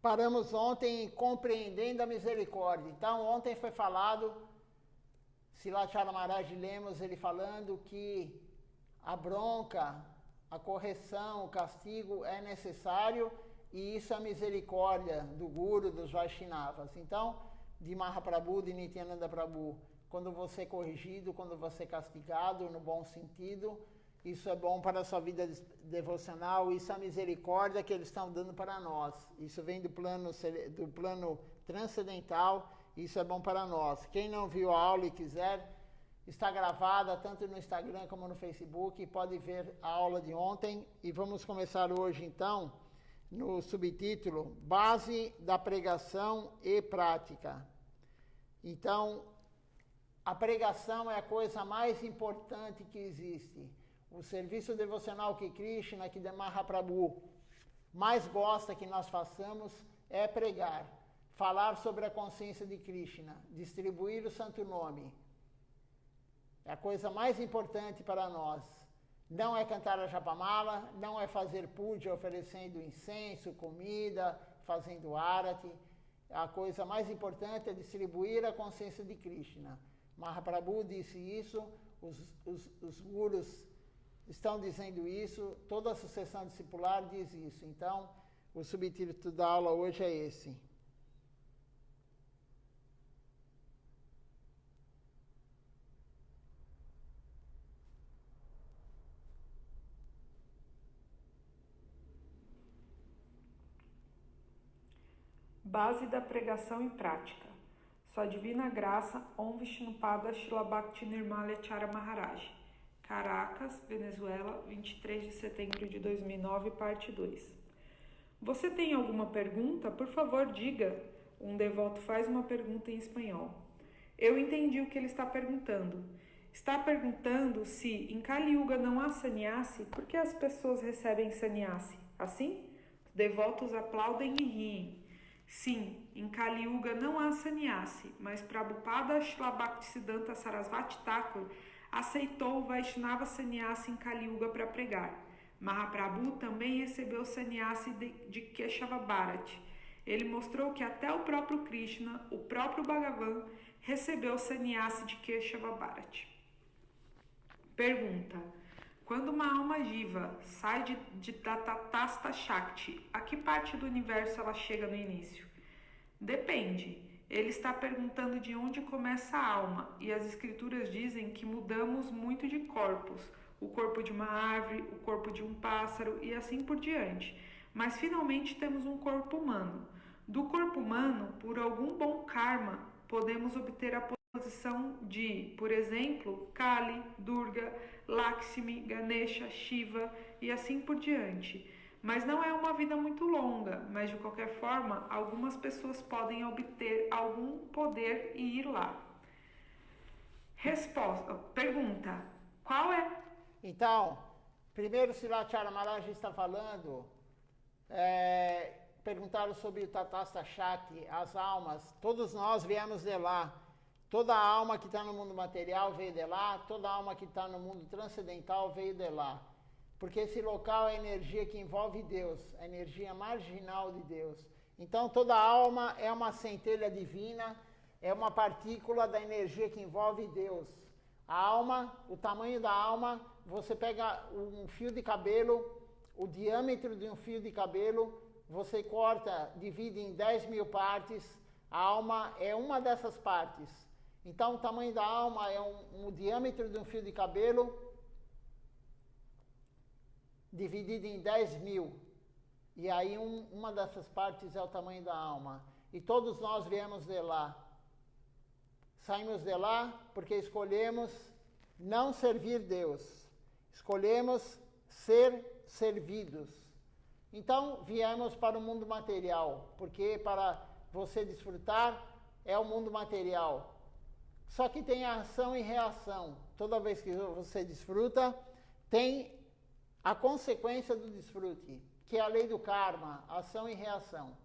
Paramos ontem em compreendendo a misericórdia. Então, ontem foi falado, Silachara Maharaj Lemos, ele falando que a bronca, a correção, o castigo é necessário e isso é a misericórdia do Guru, dos Vaishnavas. Então, de Mahaprabhu, de Nityananda Prabhu, quando você é corrigido, quando você é castigado, no bom sentido, isso é bom para a sua vida devocional, isso é a misericórdia que eles estão dando para nós. Isso vem do plano transcendental, isso é bom para nós. Quem não viu a aula e quiser, está gravada tanto no Instagram como no Facebook, pode ver a aula de ontem. E vamos começar hoje então, no subtítulo, Base da Pregação e Prática. Então, a pregação é a coisa mais importante que existe. O serviço devocional que Krishna, que Mahaprabhu mais gosta que nós façamos é pregar, falar sobre a consciência de Krishna, distribuir o santo nome. É a coisa mais importante para nós. Não é cantar a Japamala, não é fazer puja oferecendo incenso, comida, fazendo arati. A coisa mais importante é distribuir a consciência de Krishna. Mahaprabhu disse isso, os gurus estão dizendo isso, toda a sucessão discipular diz isso. Então, o subtítulo da aula hoje é esse. Base da pregação em prática. Sua Divina Graça, Om Vishnupada Srila Bhakti Nirmalacharya Maharaj. Caracas, Venezuela, 23 de setembro de 2009, parte 2. Você tem alguma pergunta? Por favor, diga. Um devoto faz uma pergunta em espanhol. Eu entendi o que ele está perguntando. Está perguntando se em Kali Yuga não há sannyasi, por que as pessoas recebem sannyasi? Assim? Os devotos aplaudem e riem. Sim, em Kali Yuga não há sannyasi, mas Prabhupada Srila Bhaktisiddhanta Sarasvati Thakur aceitou o Vaishnava sannyasi em Kali Yuga para pregar. Mahaprabhu também recebeu sannyasi de Keshava Bharati. Ele mostrou que até o próprio Krishna, o próprio Bhagavan, recebeu sannyasi de Keshava Bharati. Pergunta: quando uma alma jiva sai de Tatastha Shakti, a que parte do universo ela chega no início? Depende. Ele está perguntando de onde começa a alma, e as escrituras dizem que mudamos muito de corpos, o corpo de uma árvore, o corpo de um pássaro e assim por diante. Mas finalmente temos um corpo humano. Do corpo humano, por algum bom karma, podemos obter a posição de, por exemplo, Kali, Durga, Lakshmi, Ganesha, Shiva e assim por diante. Mas não é uma vida muito longa, mas de qualquer forma, algumas pessoas podem obter algum poder e ir lá. Pergunta: qual é? Então, primeiro Silachara Maharaj está falando, perguntaram sobre o Tatastha Shakti, as almas, todos nós viemos de lá. Toda alma que está no mundo material veio de lá, toda alma que está no mundo transcendental veio de lá. Porque esse local é a energia que envolve Deus, a energia marginal de Deus. Então toda alma é uma centelha divina, é uma partícula da energia que envolve Deus. A alma, o tamanho da alma, você pega um fio de cabelo, o diâmetro de um fio de cabelo, você corta, divide em 10.000 partes, a alma é uma dessas partes. Então o tamanho da alma é o diâmetro de um fio de cabelo, dividido em 10.000. E aí uma dessas partes é o tamanho da alma. E todos nós viemos de lá. Saímos de lá porque escolhemos não servir Deus. Escolhemos ser servidos. Então viemos para o mundo material, porque para você desfrutar é o mundo material. Só que tem ação e reação. Toda vez que você desfruta, tem a consequência do desfrute, que é a lei do karma, ação e reação.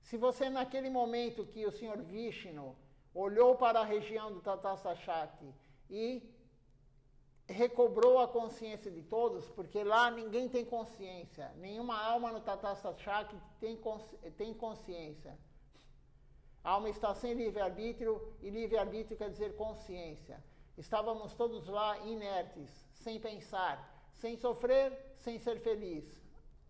Se você naquele momento que o Senhor Vishnu olhou para a região do Tatastha Shakti e recobrou a consciência de todos, porque lá ninguém tem consciência. Nenhuma alma no Tatasta Chakra tem consciência. A alma está sem livre-arbítrio, e livre-arbítrio quer dizer consciência. Estávamos todos lá inertes, sem pensar, sem sofrer, sem ser feliz.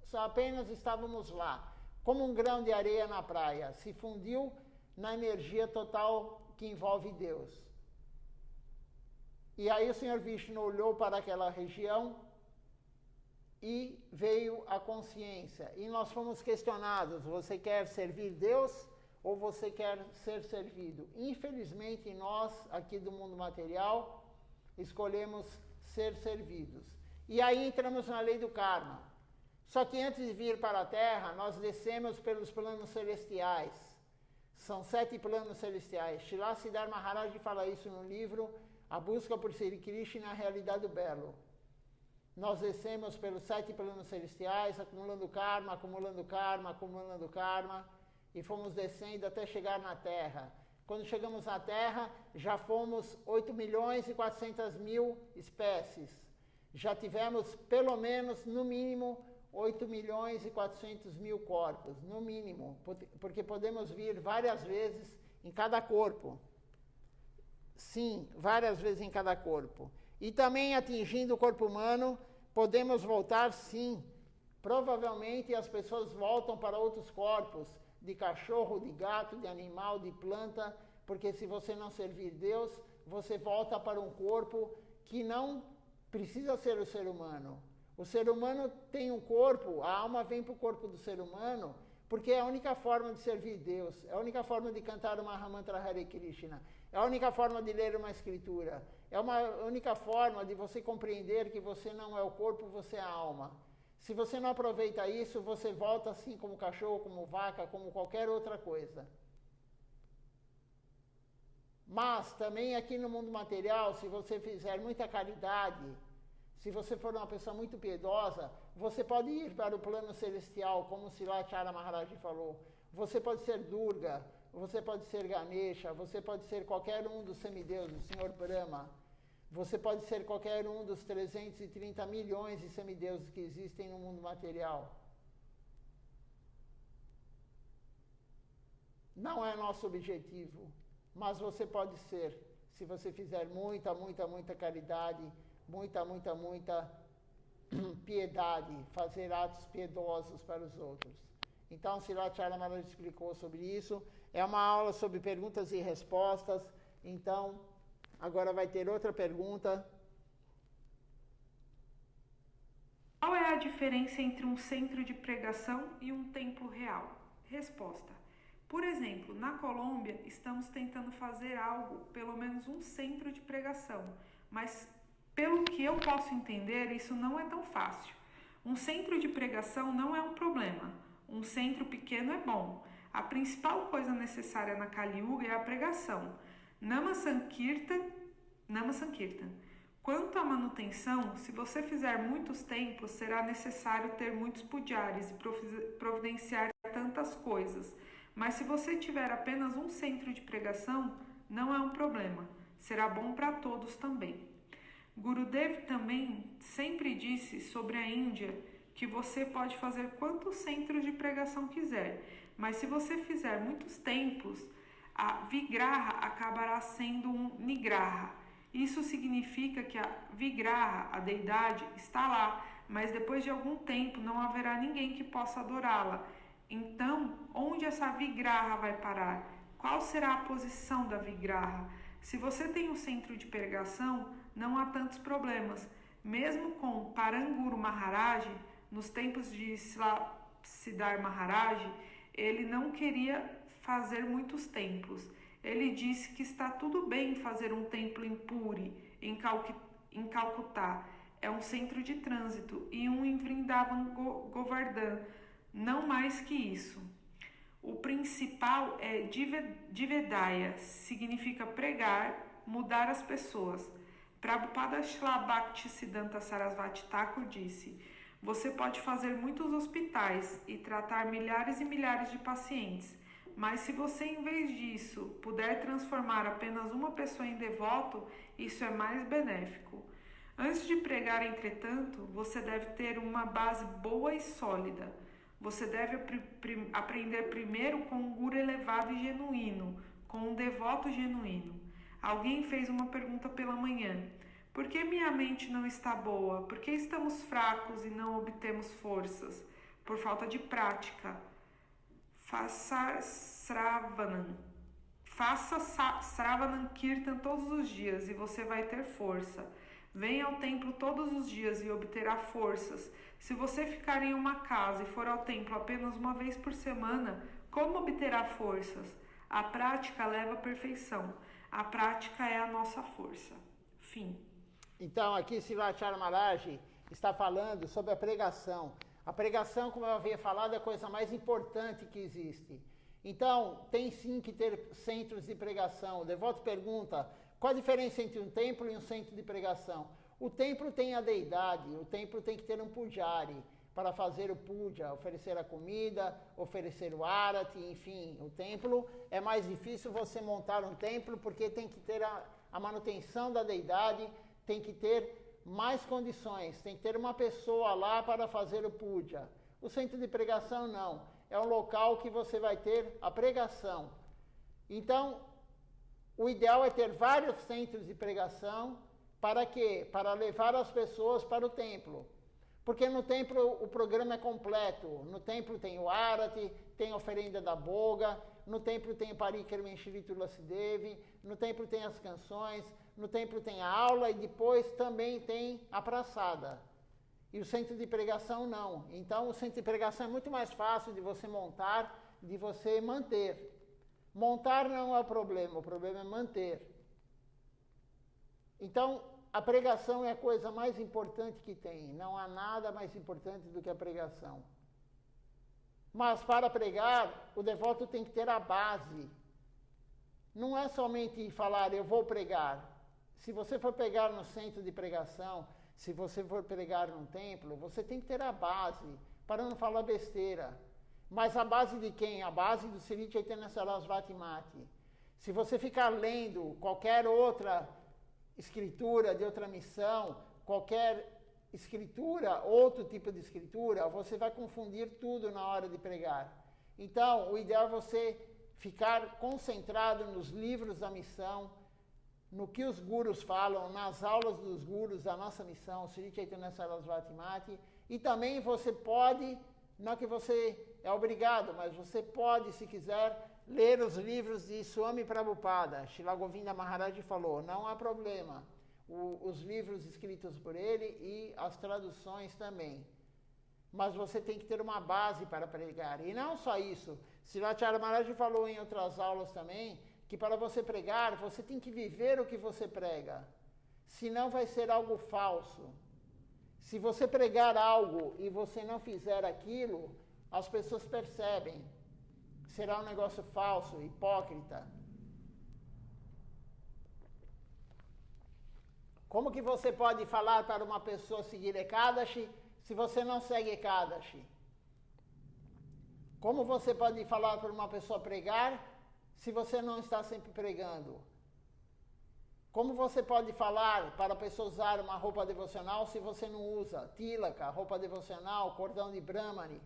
Só apenas estávamos lá, como um grão de areia na praia. Se fundiu na energia total que envolve Deus. E aí o Senhor Vishnu olhou para aquela região e veio a consciência. E nós fomos questionados, você quer servir Deus ou você quer ser servido? Infelizmente, nós, aqui do mundo material, escolhemos ser servidos. E aí entramos na lei do karma. Só que antes de vir para a Terra, nós descemos pelos planos celestiais. São 7 planos celestiais. Srila Siddhar Maharaj fala isso no livro A Busca por Sri Krishna, a Realidade do Belo. Nós descemos pelos 7 planos celestiais, acumulando karma, acumulando karma, acumulando karma, e fomos descendo até chegar na Terra. Quando chegamos na Terra, já fomos 8.400.000 espécies. Já tivemos, pelo menos, no mínimo, 8.400.000 corpos, no mínimo, porque podemos vir várias vezes em cada corpo. Sim, várias vezes em cada corpo. E também atingindo o corpo humano, podemos voltar, sim. Provavelmente as pessoas voltam para outros corpos, de cachorro, de gato, de animal, de planta, porque se você não servir Deus, você volta para um corpo que não precisa ser o ser humano. O ser humano tem um corpo, a alma vem para o corpo do ser humano, porque é a única forma de servir Deus, é a única forma de cantar o Mahamantra Hare Krishna, é a única forma de ler uma escritura, é uma única forma de você compreender que você não é o corpo, você é a alma. Se você não aproveita isso, você volta assim como cachorro, como vaca, como qualquer outra coisa. Mas também aqui no mundo material, se você fizer muita caridade, se você for uma pessoa muito piedosa, você pode ir para o plano celestial, como Srila Chara Maharaj falou. Você pode ser Durga, você pode ser Ganesha, você pode ser qualquer um dos semideuses, o Senhor Brahma. Você pode ser qualquer um dos 330 milhões de semideuses que existem no mundo material. Não é nosso objetivo, mas você pode ser, se você fizer muita caridade, muita piedade, fazer atos piedosos para os outros. Então, Srila Chara Maharaj explicou sobre isso. É uma aula sobre perguntas e respostas. Então, agora vai ter outra pergunta. Qual é a diferença entre um centro de pregação e um templo real? Resposta. Por exemplo, na Colômbia, estamos tentando fazer algo, pelo menos um centro de pregação, mas pelo que eu posso entender, isso não é tão fácil. Um centro de pregação não é um problema. Um centro pequeno é bom. A principal coisa necessária na Kali Yuga é a pregação. Nama Sankirtan. Quanto à manutenção, se você fizer muitos templos, será necessário ter muitos pujaris e providenciar tantas coisas. Mas se você tiver apenas um centro de pregação, não é um problema. Será bom para todos também. Gurudev também sempre disse sobre a Índia que você pode fazer quantos centros de pregação quiser, mas se você fizer muitos templos, a Vigraha acabará sendo um Nigraha. Isso significa que a Vigraha, a deidade, está lá, mas depois de algum tempo não haverá ninguém que possa adorá-la. Então, onde essa Vigraha vai parar? Qual será a posição da Vigraha? Se você tem um centro de pregação, não há tantos problemas. Mesmo com Paranguru Maharaj, nos tempos de Siddhar Maharaj, ele não queria fazer muitos templos. Ele disse que está tudo bem fazer um templo em Puri, em Calcutá. É um centro de trânsito, e um em Vrindavan Govardhan. Não mais que isso. O principal é Divedaya, significa pregar, mudar as pessoas. Prabhupada Srila Bhaktisiddhanta Sarasvati Thakur disse: você pode fazer muitos hospitais e tratar milhares e milhares de pacientes, mas se você, em vez disso, puder transformar apenas uma pessoa em devoto, isso é mais benéfico. Antes de pregar, entretanto, você deve ter uma base boa e sólida. Você deve aprender primeiro com um guru elevado e genuíno, com um devoto genuíno. Alguém fez uma pergunta pela manhã. Por que minha mente não está boa? Por que estamos fracos e não obtemos forças? Por falta de prática. Faça Sravanam Kirtan todos os dias e você vai ter força. Venha ao templo todos os dias e obterá forças. Se você ficar em uma casa e for ao templo apenas uma vez por semana, como obterá forças? A prática leva à perfeição. A prática é a nossa força. Fim. Então, aqui Srivacharya Maharaj está falando sobre a pregação. A pregação, como eu havia falado, é a coisa mais importante que existe. Então, tem sim que ter centros de pregação. O devoto pergunta, qual a diferença entre um templo e um centro de pregação? O templo tem a deidade, o templo tem que ter um pujari para fazer o puja, oferecer a comida, oferecer o arati, enfim. O templo é mais difícil você montar um templo porque tem que ter a manutenção da deidade, tem que ter mais condições, tem que ter uma pessoa lá para fazer o puja. O centro de pregação não, é um local que você vai ter a pregação. Então, o ideal é ter vários centros de pregação, para quê? Para levar as pessoas para o templo. Porque no templo o programa é completo. No templo tem o arati, tem a oferenda da boga, no templo tem o Parikrama Shri Tulasi Devi, no templo tem as canções, no templo tem a aula e depois também tem a praçada. E o centro de pregação não. Então o centro de pregação é muito mais fácil de você montar, de você manter. Montar não é o problema é manter. Então, a pregação é a coisa mais importante que tem. Não há nada mais importante do que a pregação. Mas para pregar, o devoto tem que ter a base. Não é somente falar, eu vou pregar. Se você for pregar no centro de pregação, se você for pregar num templo, você tem que ter a base, para não falar besteira. Mas a base de quem? A base do Sri Chaitanya Sarasvati Mati. Se você ficar lendo qualquer outra escritura de outra missão, qualquer escritura, outro tipo de escritura, você vai confundir tudo na hora de pregar. Então, o ideal é você ficar concentrado nos livros da missão, no que os gurus falam, nas aulas dos gurus da nossa missão, Sri Chaitanya Sarasvati Mati, e também você pode, não que você é obrigado, mas você pode, se quiser, ler os livros de Swami Prabhupada. Srila Govinda Maharaj falou, não há problema. Os livros escritos por ele e as traduções também. Mas você tem que ter uma base para pregar. E não só isso. Srivacharya Maharaj falou em outras aulas também, que para você pregar, você tem que viver o que você prega. Senão vai ser algo falso. Se você pregar algo e você não fizer aquilo, as pessoas percebem. Será um negócio falso, hipócrita. Como que você pode falar para uma pessoa seguir Ekadashi se você não segue Ekadashi? Como você pode falar para uma pessoa pregar se você não está sempre pregando? Como você pode falar para a pessoa usar uma roupa devocional se você não usa tilaka, roupa devocional, cordão de Brahmani?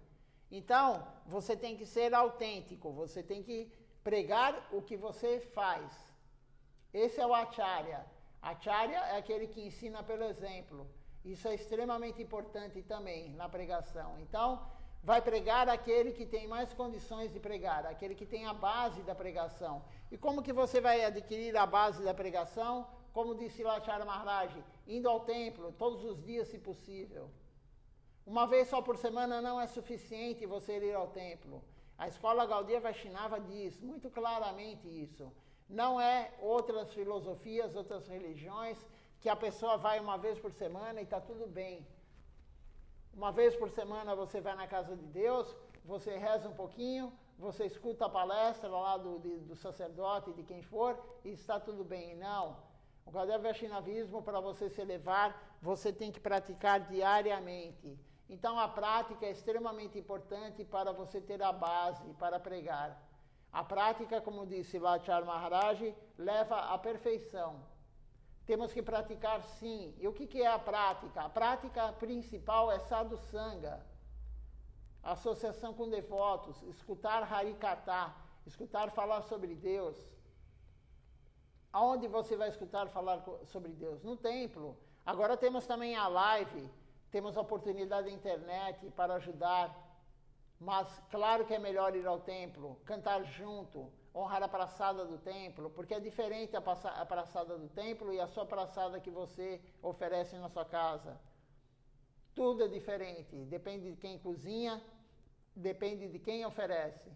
Então, você tem que ser autêntico, você tem que pregar o que você faz. Esse é o Acharya. Acharya é aquele que ensina pelo exemplo. Isso é extremamente importante também na pregação. Então, vai pregar aquele que tem mais condições de pregar, aquele que tem a base da pregação. E como que você vai adquirir a base da pregação? Como disse Srivacharya Maharaj, indo ao templo todos os dias, se possível. Uma vez só por semana não é suficiente você ir ao templo. A escola Gaudiya Vaishnava diz muito claramente isso. Não é outras filosofias, outras religiões, que a pessoa vai uma vez por semana e está tudo bem. Uma vez por semana você vai na casa de Deus, você reza um pouquinho, você escuta a palestra lá do sacerdote, de quem for, e está tudo bem. Não. O Gaudiya Vaishnavismo, para você se elevar, você tem que praticar diariamente. Então a prática é extremamente importante para você ter a base para pregar. A prática, como disse Srivacharya Maharaj, leva à perfeição. Temos que praticar sim. E o que é a prática? A prática principal é sadhusanga, associação com devotos, escutar Harikatha, escutar falar sobre Deus. Aonde você vai escutar falar sobre Deus? No templo. Agora temos também a live, temos a oportunidade da internet para ajudar. Mas claro que é melhor ir ao templo, cantar junto, honrar a praçada do templo, porque é diferente a praçada do templo e a sua praçada que você oferece na sua casa. Tudo é diferente, depende de quem cozinha, depende de quem oferece.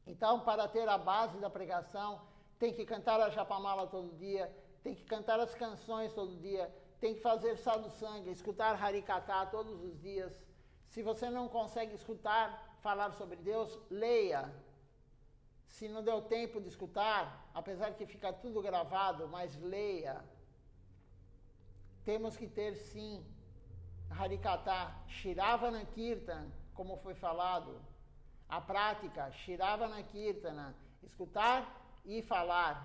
Então, para ter a base da pregação, tem que cantar a Japamala todo dia, tem que cantar as canções todo dia, tem que fazer sadhusanga, escutar Harikatha todos os dias. Se você não consegue escutar, falar sobre Deus, leia. Se não deu tempo de escutar, apesar que fica tudo gravado, mas leia. Temos que ter sim Harikatha, Shiravana Kirtan, como foi falado. A prática, Shiravana Kirtana, escutar e falar,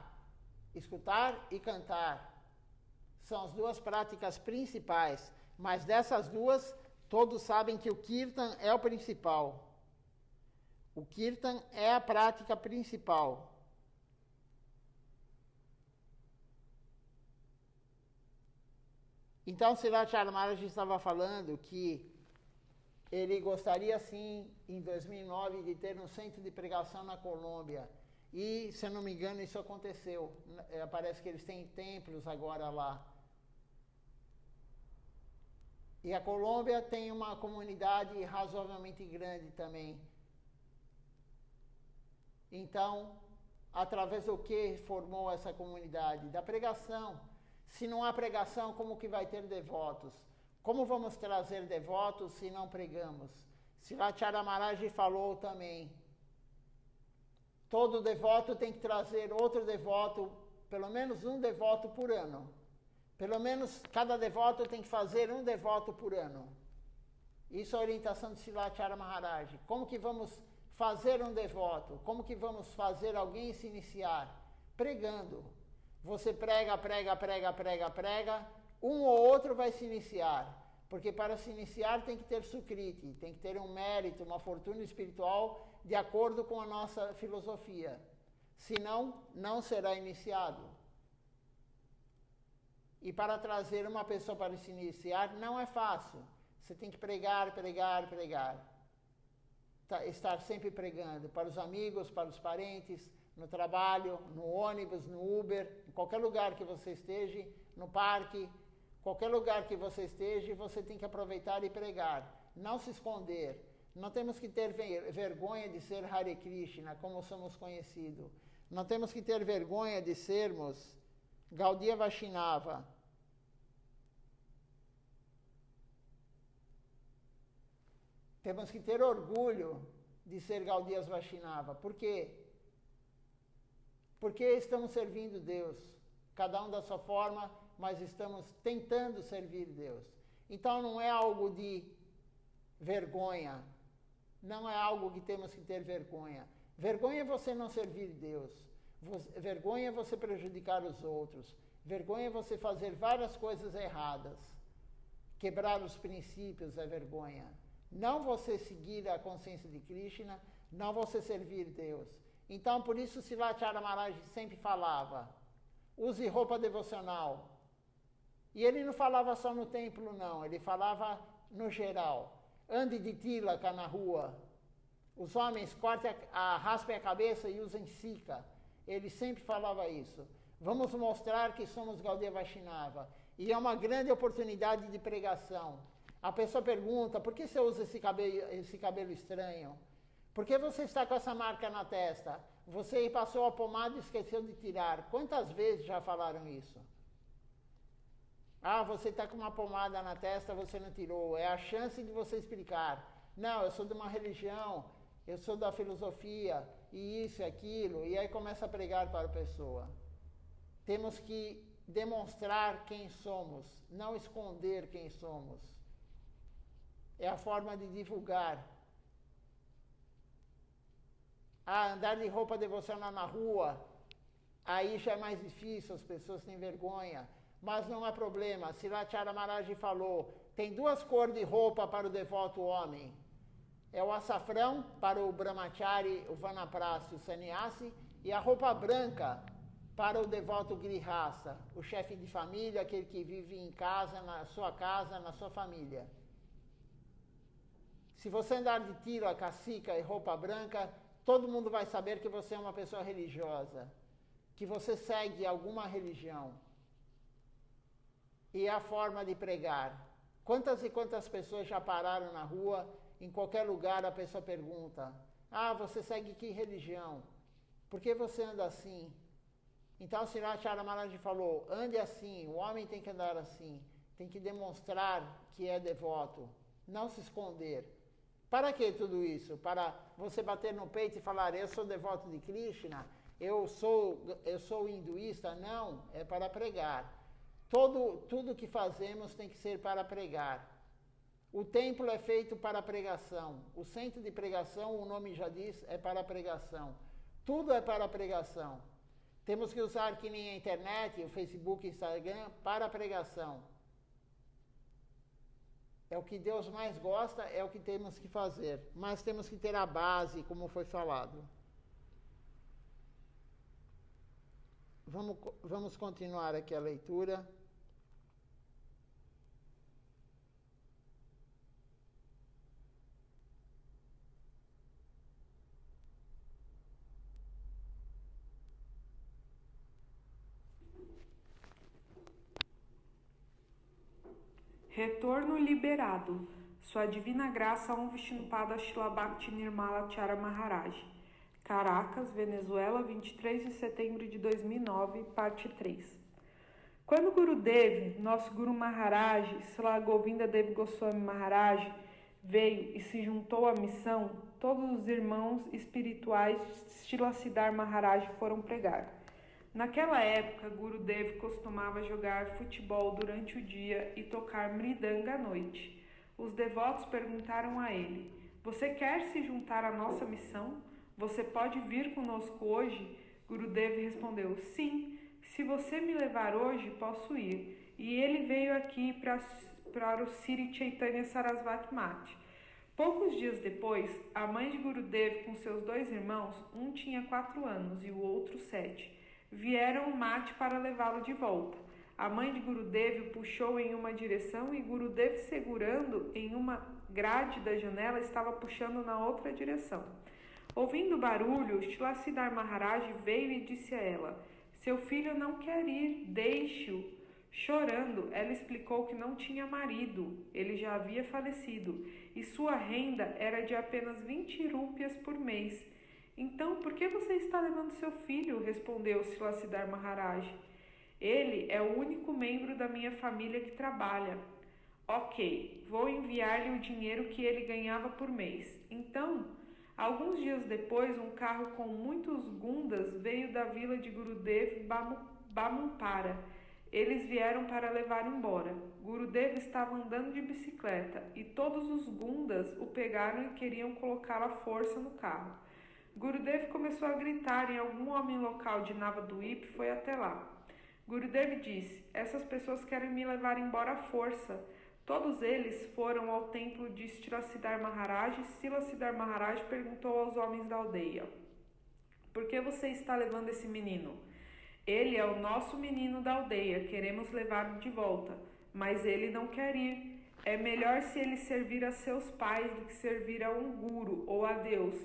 escutar e cantar. São as duas práticas principais, mas dessas duas, todos sabem que o Kirtan é o principal. O Kirtan é a prática principal. Então, Sriracharya Maharaj estava falando que ele gostaria, sim, em 2009, de ter um centro de pregação na Colômbia. E, se eu não me engano, isso aconteceu. Parece que eles têm templos agora lá. E a Colômbia tem uma comunidade razoavelmente grande também. Então, através do que formou essa comunidade? Da pregação. Se não há pregação, como que vai ter devotos? Como vamos trazer devotos se não pregamos? Sriracharya Maharaj falou também. Todo devoto tem que trazer outro devoto, pelo menos um devoto por ano. Pelo menos cada devoto tem que fazer um devoto por ano. Isso é a orientação de Sriracharya Maharaj. Como que vamos fazer um devoto? Como que vamos fazer alguém se iniciar? Pregando. Você prega, um ou outro vai se iniciar. Porque para se iniciar tem que ter sukriti, tem que ter um mérito, uma fortuna espiritual de acordo com a nossa filosofia. Senão, não será iniciado. E para trazer uma pessoa para se iniciar não é fácil. Você tem que pregar. Estar sempre pregando para os amigos, para os parentes, no trabalho, no ônibus, no Uber, em qualquer lugar que você esteja, no parque, qualquer lugar que você esteja, você tem que aproveitar e pregar. Não se esconder. Não temos que ter vergonha de ser Hare Krishna, como somos conhecidos. Não temos que ter vergonha de sermos Gaudiya Vaishnava. Temos que ter orgulho de ser Gaudiya Vaishnava. Por quê? Porque estamos servindo Deus. Cada um da sua forma, mas estamos tentando servir Deus. Então não é algo de vergonha. Não é algo que temos que ter vergonha. Vergonha é você não servir Deus. Vergonha é você prejudicar os outros. Vergonha é você fazer várias coisas erradas. Quebrar os princípios é vergonha. Não você seguir a consciência de Krishna, não você servir Deus. Então, por isso, Sriracharya Maharaj sempre falava, use roupa devocional. E ele não falava só no templo, não. Ele falava no geral. Ande de tilaka na rua. Os homens raspem a cabeça e usem sika. Ele sempre falava isso. Vamos mostrar que somos Gaudiya Vaishnava. E é uma grande oportunidade de pregação. A pessoa pergunta, por que você usa esse cabelo estranho? Por que você está com essa marca na testa? Você passou a pomada e esqueceu de tirar. Quantas vezes já falaram isso? Ah, você está com uma pomada na testa, você não tirou. É a chance de você explicar. Não, eu sou de uma religião, eu sou da filosofia, e isso e aquilo. E aí começa a pregar para a pessoa. Temos que demonstrar quem somos, não esconder quem somos. É a forma de divulgar. Ah, andar de roupa devocional na rua aí já é mais difícil, as pessoas têm vergonha. Mas não há problema. Srilacharya Maharaj falou, tem duas cores de roupa para o devoto homem. É o açafrão para o brahmachari, o vanaprastha, o sannyasi, e a roupa branca para o devoto grihasta, o chefe de família, aquele que vive em casa, na sua família. Se você andar de tira, cacica e roupa branca, todo mundo vai saber que você é uma pessoa religiosa, que você segue alguma religião. E é a forma de pregar. Quantas e quantas pessoas já pararam na rua, em qualquer lugar a pessoa pergunta, você segue que religião? Por que você anda assim? Então, o Srilacharya Maharaj falou, ande assim, o homem tem que andar assim, tem que demonstrar que é devoto, não se esconder. Para que tudo isso? Para você bater no peito e falar, eu sou devoto de Krishna, eu sou hinduísta? Não, é para pregar. Tudo que fazemos tem que ser para pregar. O templo é feito para pregação. O centro de pregação, o nome já diz, é para pregação. Tudo é para pregação. Temos que usar que nem a internet, o Facebook, o Instagram, para pregação. É o que Deus mais gosta, é o que temos que fazer. Mas temos que ter a base, como foi falado. Vamos continuar aqui a leitura. Retorno liberado. Sua Divina Graça Om Vishnupada Srila Bhakti Nirmala Acharya Maharaj. Caracas, Venezuela, 23 de setembro de 2009, parte 3. Quando Gurudev, nosso Guru Maharaj, Srila Govinda Dev Goswami Maharaj, veio e se juntou à missão, todos os irmãos espirituais de Srila Siddhar Maharaj foram pregar. Naquela época, Gurudev costumava jogar futebol durante o dia e tocar mridanga à noite. Os devotos perguntaram a ele, você quer se juntar à nossa missão? Você pode vir conosco hoje? Gurudev respondeu, sim, se você me levar hoje, posso ir. E ele veio aqui para o Sri Chaitanya Sarasvati Mati. Poucos dias depois, a mãe de Gurudev com seus dois irmãos, um tinha 4 anos e o outro 7, vieram ao mate para levá-lo de volta. A mãe de Gurudev o puxou em uma direção e Gurudev, segurando em uma grade da janela, estava puxando na outra direção. Ouvindo o barulho, Srila Siddhar Maharaj veio e disse a ela, seu filho não quer ir, deixe-o. Chorando, ela explicou que não tinha marido, ele já havia falecido, e sua renda era de apenas 20 rúpias por mês. Então, por que você está levando seu filho? Respondeu Srila Siddhar Maharaj. Ele é o único membro da minha família que trabalha. Ok, vou enviar-lhe o dinheiro que ele ganhava por mês. Então, alguns dias depois, um carro com muitos gundas veio da vila de Gurudev Bamumpara. Eles vieram para levar embora. Gurudev estava andando de bicicleta e todos os gundas o pegaram e queriam colocá-lo à força no carro. Gurudev começou a gritar e algum homem local de Navadvip foi até lá. Gurudev disse, essas pessoas querem me levar embora à força. Todos eles foram ao templo de Srila Siddhar Maharaj e Srila Siddhar Maharaj perguntou aos homens da aldeia, por que você está levando esse menino? Ele é o nosso menino da aldeia, queremos levá-lo de volta, mas ele não quer ir. É melhor se ele servir a seus pais do que servir a um guru ou a Deus.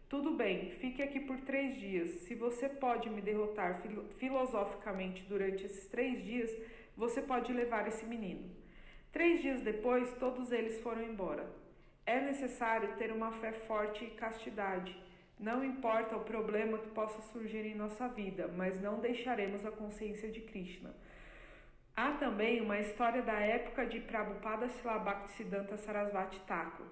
Tudo bem, fique aqui por 3 dias. Se você pode me derrotar filosoficamente durante esses 3 dias, você pode levar esse menino. 3 dias depois, todos eles foram embora. É necessário ter uma fé forte e castidade. Não importa o problema que possa surgir em nossa vida, mas não deixaremos a consciência de Krishna. Há também uma história da época de Prabhupada Srila Bhaktisiddhanta Sarasvati Thakur.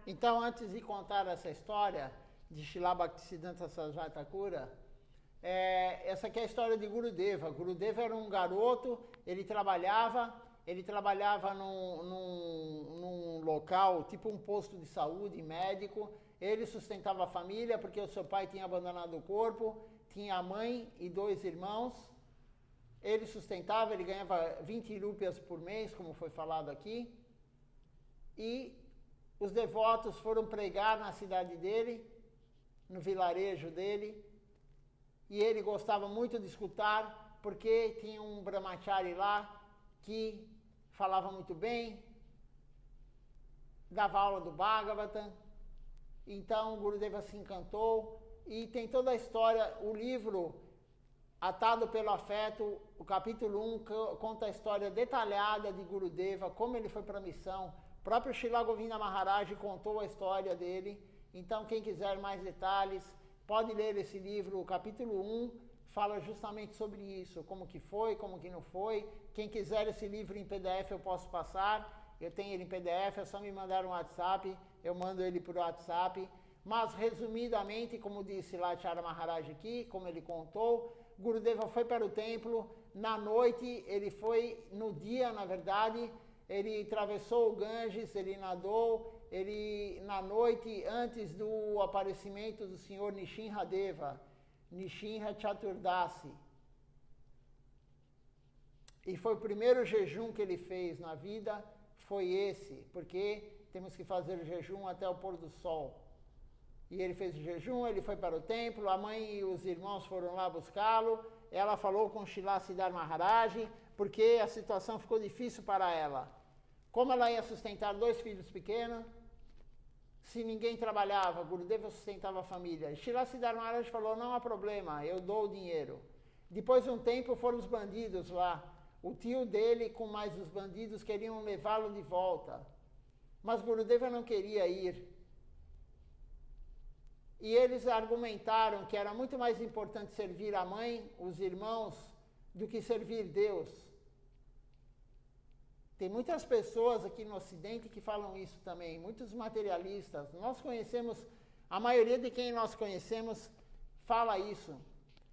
Então, antes de contar essa história de Srila Bhaktisiddhanta Sarasvati Thakur, essa aqui é a história de Gurudeva. Gurudeva era um garoto, ele trabalhava num local, tipo um posto de saúde, médico. Ele sustentava a família porque o seu pai tinha abandonado o corpo, tinha a mãe e 2 irmãos. Ele sustentava, ele ganhava 20 rúpias por mês, como foi falado aqui. E os devotos foram pregar na cidade dele, no vilarejo dele. E ele gostava muito de escutar, porque tinha um brahmachari lá que falava muito bem, dava aula do Bhagavatam. Então o Gurudeva se encantou e tem toda a história, o livro Atado pelo Afeto, o capítulo 1 conta a história detalhada de Gurudeva, como ele foi para a missão. O próprio Srila Govinda Maharaj contou a história dele. Então quem quiser mais detalhes, pode ler esse livro, o capítulo 1 fala justamente sobre isso, como que foi, como que não foi. Quem quiser esse livro em PDF eu posso passar, eu tenho ele em PDF, é só me mandar um WhatsApp, eu mando ele por WhatsApp. Mas resumidamente, como disse lá Chara Maharaj aqui, como ele contou, Gurudeva foi para o templo, na noite, ele foi, no dia na verdade, ele atravessou o Ganges, ele nadou, ele na noite antes do aparecimento do senhor Nishinradeva, Nishinra Chaturdasi. E foi o primeiro jejum que ele fez na vida, foi esse, porque temos que fazer o jejum até o pôr do sol. E ele fez o jejum, ele foi para o templo, a mãe e os irmãos foram lá buscá-lo, ela falou com Srila Siddhar Maharaj, porque a situação ficou difícil para ela. Como ela ia sustentar 2 filhos pequenos, se ninguém trabalhava, Gurudeva sustentava a família. E Srila Siddhar Maharaj falou, não há problema, eu dou o dinheiro. Depois de um tempo foram os bandidos lá, o tio dele com mais os bandidos queriam levá-lo de volta. Mas Gurudeva não queria ir. E eles argumentaram que era muito mais importante servir a mãe, os irmãos, do que servir Deus. Tem muitas pessoas aqui no Ocidente que falam isso também, muitos materialistas. Nós conhecemos, a maioria de quem nós conhecemos fala isso.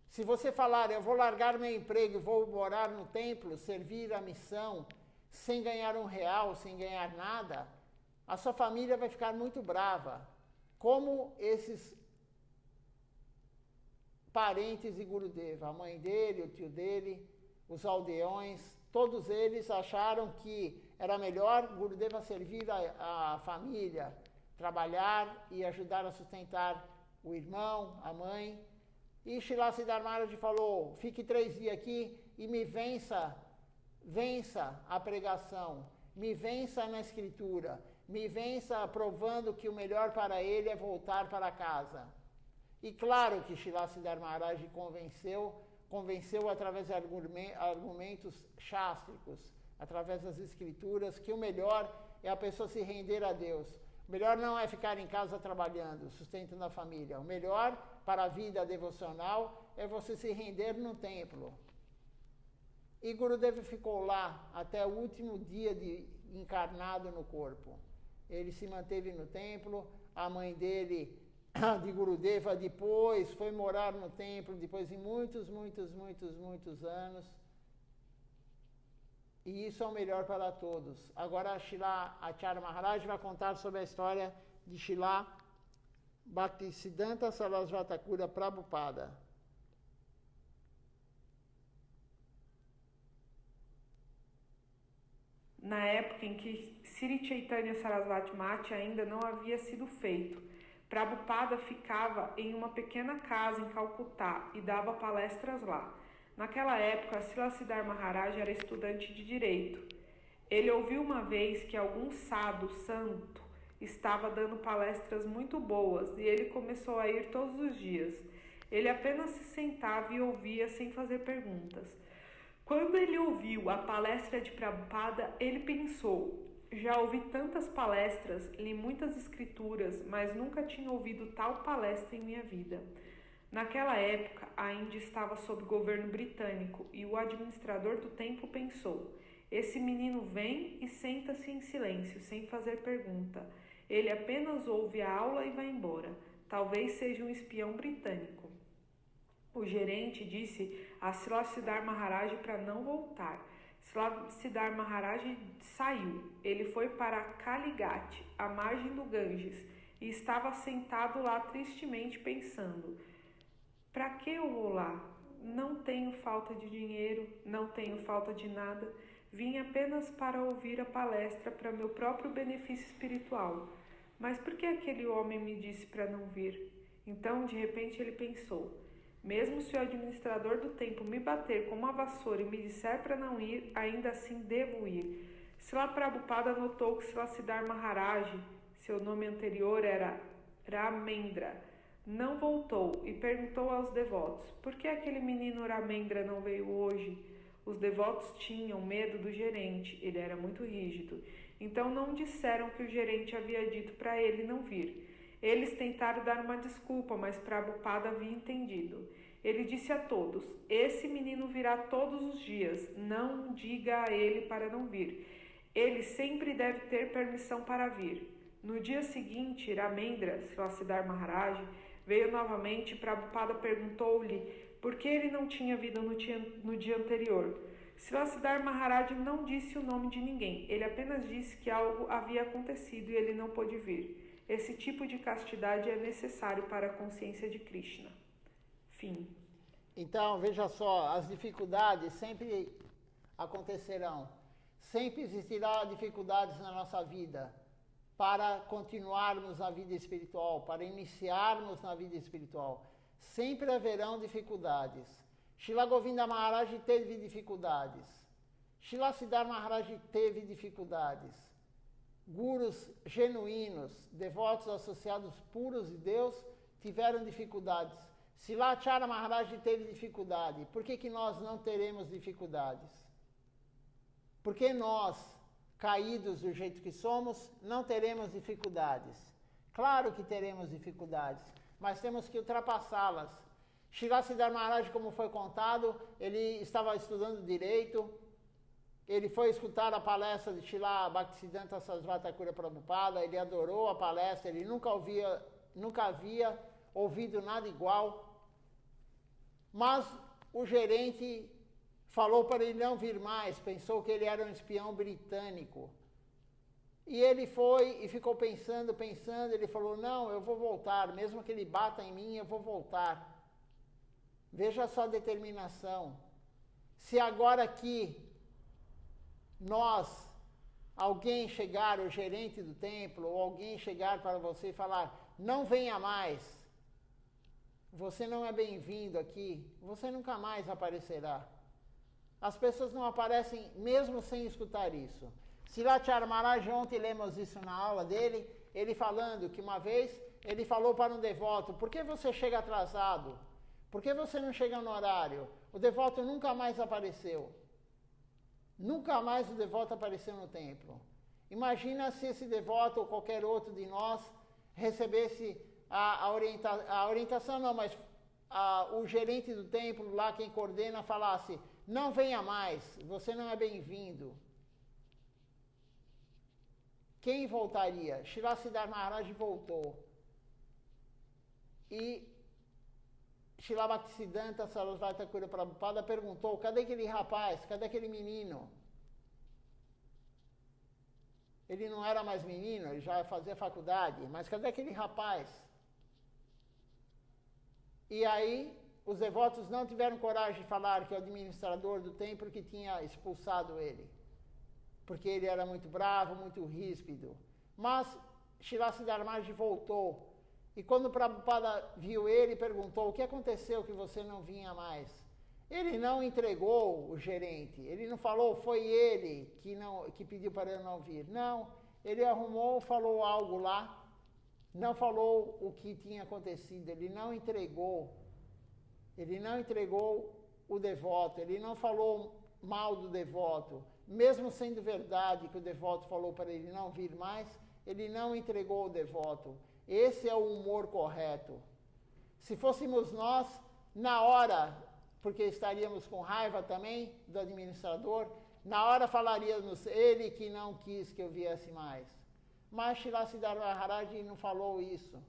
Se você falar, eu vou largar meu emprego e vou morar no templo, servir a missão, sem ganhar R$1, sem ganhar nada, a sua família vai ficar muito brava. Como esses parentes de Gurudeva, a mãe dele, o tio dele, os aldeões, todos eles acharam que era melhor Gurudeva servir a família, trabalhar e ajudar a sustentar o irmão, a mãe. E Srila Siddhar Maharaj falou, fique 3 dias aqui e me vença a pregação, me vença na escritura, me vença provando que o melhor para ele é voltar para casa. E claro que Srila Siddhar Maharaj convenceu através de argumentos chástricos, através das escrituras, que o melhor é a pessoa se render a Deus. O melhor não é ficar em casa trabalhando, sustentando a família. O melhor para a vida devocional é você se render no templo. E Gurudeva ficou lá até o último dia encarnado no corpo. Ele se manteve no templo, a mãe dele, de Gurudeva, depois foi morar no templo, depois de muitos anos. E isso é o melhor para todos. Agora Srila Acharya Maharaj vai contar sobre a história de Srila Bhaktisiddhanta Sarasvati Thakura Prabhupada. Na época em que Sri Chaitanya Sarasvati Mati ainda não havia sido feito, Prabhupada ficava em uma pequena casa em Calcutá e dava palestras lá. Naquela época, Srila Siddhar Maharaj era estudante de Direito. Ele ouviu uma vez que algum sadhu santo estava dando palestras muito boas e ele começou a ir todos os dias. Ele apenas se sentava e ouvia sem fazer perguntas. Quando ele ouviu a palestra de Prabhupada, ele pensou, já ouvi tantas palestras, li muitas escrituras, mas nunca tinha ouvido tal palestra em minha vida. Naquela época, a Índia estava sob governo britânico e o administrador do templo pensou, esse menino vem e senta-se em silêncio, sem fazer pergunta. Ele apenas ouve a aula e vai embora. Talvez seja um espião britânico. O gerente disse a Srila Siddhar Maharaj para não voltar. Srila Siddhar Maharaj saiu. Ele foi para Kalighat, à margem do Ganges, e estava sentado lá tristemente pensando. Para que eu vou lá? Não tenho falta de dinheiro, não tenho falta de nada. Vim apenas para ouvir a palestra para meu próprio benefício espiritual. Mas por que aquele homem me disse para não vir? Então, de repente, ele pensou: mesmo se o administrador do templo me bater com uma vassoura e me disser para não ir, ainda assim devo ir. Srila Prabhupada notou que Srila Siddhar Maharaj, seu nome anterior era Ramendra, não voltou e perguntou aos devotos: por que aquele menino Ramendra não veio hoje? Os devotos tinham medo do gerente, ele era muito rígido. Então não disseram que o gerente havia dito para ele não vir. Eles tentaram dar uma desculpa, mas Prabhupada havia entendido. Ele disse a todos: esse menino virá todos os dias, não diga a ele para não vir. Ele sempre deve ter permissão para vir. No dia seguinte, Ramendra, Srila Siddhar Maharaj, veio novamente e Prabhupada perguntou-lhe por que ele não tinha vindo no dia anterior. Srila Siddhar Maharaj não disse o nome de ninguém, ele apenas disse que algo havia acontecido e ele não pôde vir. Esse tipo de castidade é necessário para a consciência de Krishna. Fim. Então, veja só, as dificuldades sempre acontecerão. Sempre existirá dificuldades na nossa vida para continuarmos na vida espiritual, para iniciarmos na vida espiritual. Sempre haverão dificuldades. Srila Govinda Maharaj teve dificuldades. Srila Siddhar Maharaj teve dificuldades. Gurus genuínos, devotos associados puros de Deus, tiveram dificuldades. Srila Maharaj teve dificuldade. Por que nós não teremos dificuldades? Porque nós, caídos do jeito que somos, não teremos dificuldades. Claro que teremos dificuldades, mas temos que ultrapassá-las. Srila Siddhar Maharaj, como foi contado, ele estava estudando direito, ele foi escutar a palestra de Srila Bhaktisiddhanta Sarasvati Thakur Prabhupada, ele adorou a palestra, ele nunca havia ouvido nada igual, mas o gerente falou para ele não vir mais, pensou que ele era um espião britânico. E ele foi e ficou pensando, ele falou: não, eu vou voltar, mesmo que ele bata em mim, eu vou voltar. Veja só a determinação. Se agora aqui alguém chegar, o gerente do templo, ou alguém chegar para você e falar: não venha mais, você não é bem-vindo aqui, você nunca mais aparecerá. As pessoas não aparecem mesmo sem escutar isso. Srila Maharaj, ontem lemos isso na aula dele, ele falando que uma vez ele falou para um devoto: por que você chega atrasado? Por que você não chega no horário? O devoto nunca mais apareceu. Nunca mais o devoto apareceu no templo. Imagina se esse devoto ou qualquer outro de nós recebesse a orientação, não, mas o gerente do templo, lá quem coordena, falasse: não venha mais, você não é bem-vindo. Quem voltaria? Srila Siddhar Maharaj voltou. E Srila Bhaktisiddhanta Sarasvati Thakur Prabhupada perguntou: cadê aquele rapaz? Cadê aquele menino? Ele não era mais menino, ele já fazia faculdade, mas cadê aquele rapaz? E aí os devotos não tiveram coragem de falar que o administrador do templo que tinha expulsado ele, porque ele era muito bravo, muito ríspido. Mas Srila Siddhar Maharaj voltou. E quando o Prabhupada viu ele, perguntou: o que aconteceu que você não vinha mais? Ele não entregou o gerente, ele não falou: foi ele que pediu para eu não vir. Não, ele arrumou, falou algo lá, não falou o que tinha acontecido, ele não entregou o devoto, ele não falou mal do devoto, mesmo sendo verdade que o devoto falou para ele não vir mais, ele não entregou o devoto. Esse é o humor correto. Se fôssemos nós, na hora, porque estaríamos com raiva também do administrador, na hora falaríamos: ele que não quis que eu viesse mais. Mas Srila Siddhar Maharaj não falou isso.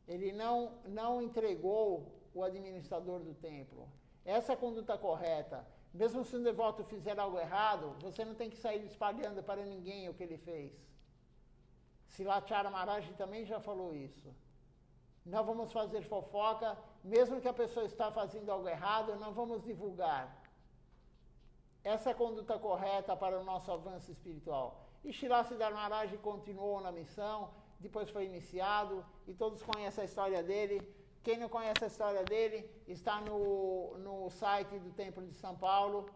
Ele não entregou o administrador do templo. Essa é a conduta correta. Mesmo se um devoto fizer algo errado, você não tem que sair espalhando para ninguém o que ele fez. Srila Maharaj também já falou isso. Não vamos fazer fofoca mesmo que a pessoa está fazendo algo errado, não vamos divulgar. Essa é a conduta correta para o nosso avanço espiritual. E Srila Siddhartha Maharaj continuou na missão, depois foi iniciado, e todos conhecem a história dele. Quem não conhece a história dele, está no site do Templo de São Paulo,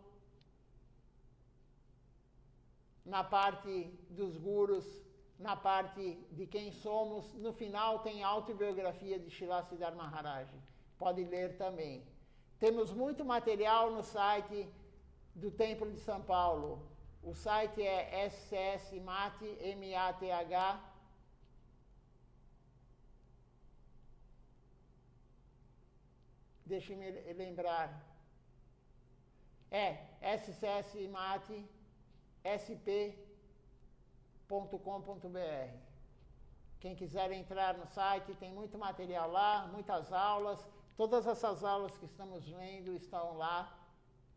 na parte dos gurus, na parte de quem somos. No final tem a autobiografia de Srila Siddhartha Maharaj. Pode ler também. Temos muito material no site do Templo de São Paulo. O site é SCS-MAT, M-A-T-H. Deixe-me lembrar. É scsmat.sp.com.br. Quem quiser entrar no site, tem muito material lá, muitas aulas. Todas essas aulas que estamos lendo estão lá,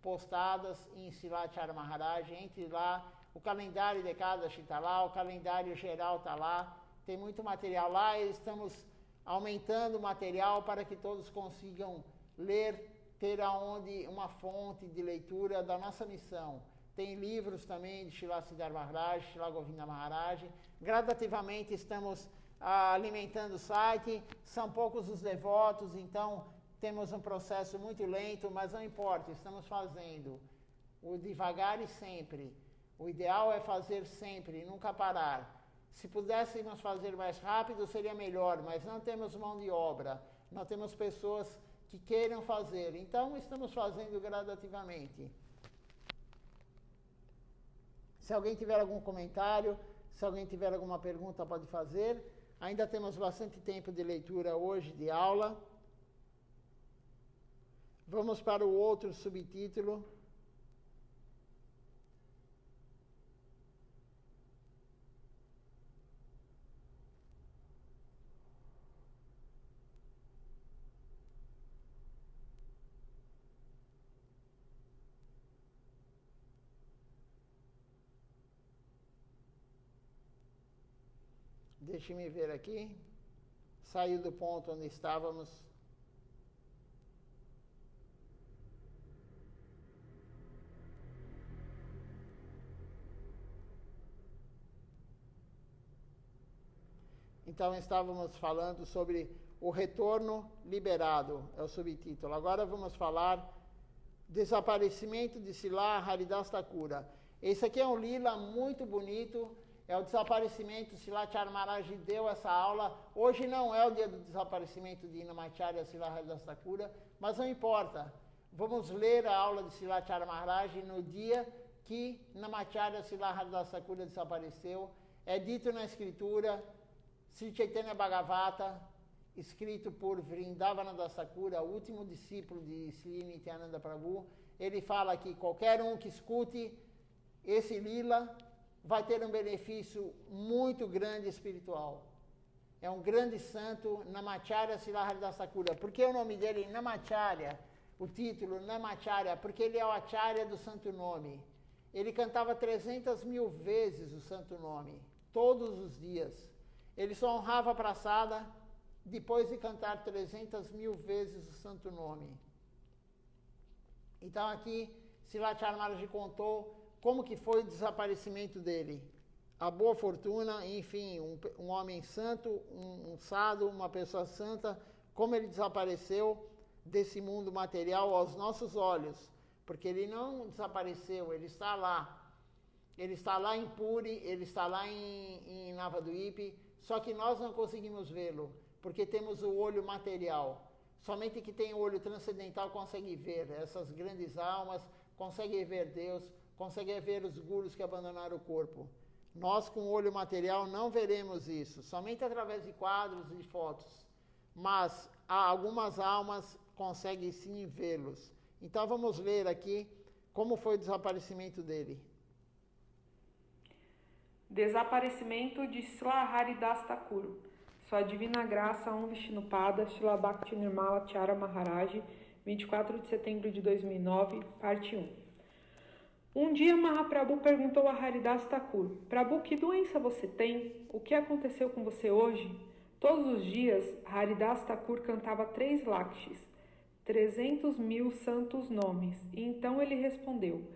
postadas em Silachara Maharaj. Entre lá, o calendário de cada está lá, o calendário geral está lá, tem muito material lá e estamos aumentando o material para que todos consigam ler, ter aonde uma fonte de leitura da nossa missão. Tem livros também de Srila Siddhartha Maharaj, Srila Govinda Maharaj. Gradativamente estamos alimentando o site, são poucos os devotos, então temos um processo muito lento, mas não importa, estamos fazendo o devagar e sempre. O ideal é fazer sempre, nunca parar. Se pudéssemos fazer mais rápido, seria melhor, mas não temos mão de obra, não temos pessoas que queiram fazer. Então, estamos fazendo gradativamente. Se alguém tiver algum comentário, se alguém tiver alguma pergunta, pode fazer. Ainda temos bastante tempo de leitura hoje, de aula. Vamos para o outro subtítulo. Deixe-me ver aqui. Saiu do ponto onde estávamos. Então, estávamos falando sobre o retorno liberado, é o subtítulo. Agora vamos falar desaparecimento de Srila Haridas Thakura. Esse aqui é um lila muito bonito. É o desaparecimento, Silachara Maharaj deu essa aula. Hoje não é o dia do desaparecimento de Namacharya Srila Haridas Thakura, mas não importa. Vamos ler a aula de Silachara Maharaj no dia que Namacharya Srila Haridas Thakura desapareceu. É dito na escritura, Sri Chaitanya Bhagavata, escrito por Vrindavana Das Thakura, o último discípulo de Sri Nityananda Prabhu. Ele fala que qualquer um que escute esse lila vai ter um benefício muito grande espiritual. É um grande santo, Namacharya Srila Haridas Thakura. Por que o nome dele é Namacharya? O título, Namacharya, porque ele é o acharya do santo nome. Ele cantava 300.000 vezes o santo nome, todos os dias. Ele só honrava a praçada depois de cantar 300.000 vezes o santo nome. Então aqui, Silachara Maharaj contou como que foi o desaparecimento dele. A boa fortuna, enfim, um homem santo, um sadhu, uma pessoa santa, como ele desapareceu desse mundo material aos nossos olhos. Porque ele não desapareceu, ele está lá. Ele está lá em Puri, ele está lá em Navadvipa, só que nós não conseguimos vê-lo, porque temos o olho material. Somente quem tem o olho transcendental consegue ver essas grandes almas, consegue ver Deus, consegue ver os gurus que abandonaram o corpo. Nós, com o olho material, não veremos isso, somente através de quadros e fotos. Mas algumas almas conseguem sim vê-los. Então vamos ler aqui como foi o desaparecimento dele. Desaparecimento de Srila Haridas Thakura. Sua Divina Graça Om Vishnupada Srila Bhakti Nirmala Chara Maharaj, 24 de setembro de 2009, parte 1. Um dia Mahaprabhu perguntou a Haridas Thakura: Prabhu, que doença você tem? O que aconteceu com você hoje? Todos os dias, Haridas Thakur cantava 3 lakshis, 300.000 santos nomes, e então ele respondeu: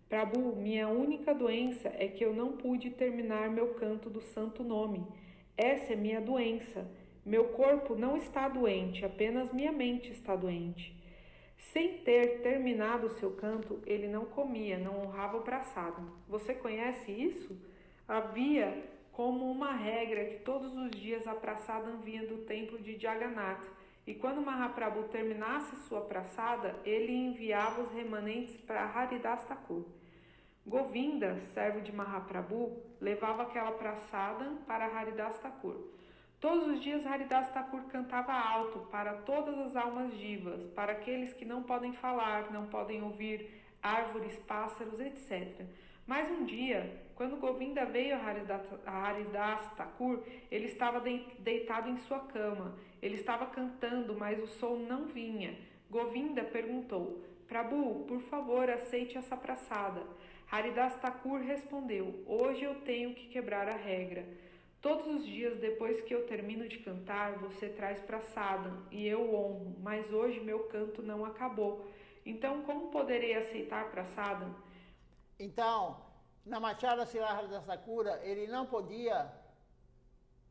Prabhu, minha única doença é que eu não pude terminar meu canto do santo nome. Essa é minha doença. Meu corpo não está doente, apenas minha mente está doente. Sem ter terminado seu canto, ele não comia, não honrava o prasada. Você conhece isso? Havia como uma regra que todos os dias a prasada vinha do templo de Jagannatha, e quando Mahaprabhu terminasse sua prasada, ele enviava os remanentes para Haridas Thakur. Govinda, servo de Mahaprabhu, levava aquela prasada para Haridas Thakur. Todos os dias Haridas Thakur cantava alto para todas as almas divas, para aqueles que não podem falar, não podem ouvir, árvores, pássaros, etc. Mas um dia, quando Govinda veio a Haridas Thakur, ele estava deitado em sua cama. Ele estava cantando, mas o som não vinha. Govinda perguntou: Prabhu, por favor, aceite essa prasada. Haridas Thakur respondeu: hoje eu tenho que quebrar a regra. Todos os dias depois que eu termino de cantar, você traz prasada e eu honro, mas hoje meu canto não acabou. Então, como poderei aceitar prasada? Então, Namacharya Haridas Thakura, ele não podia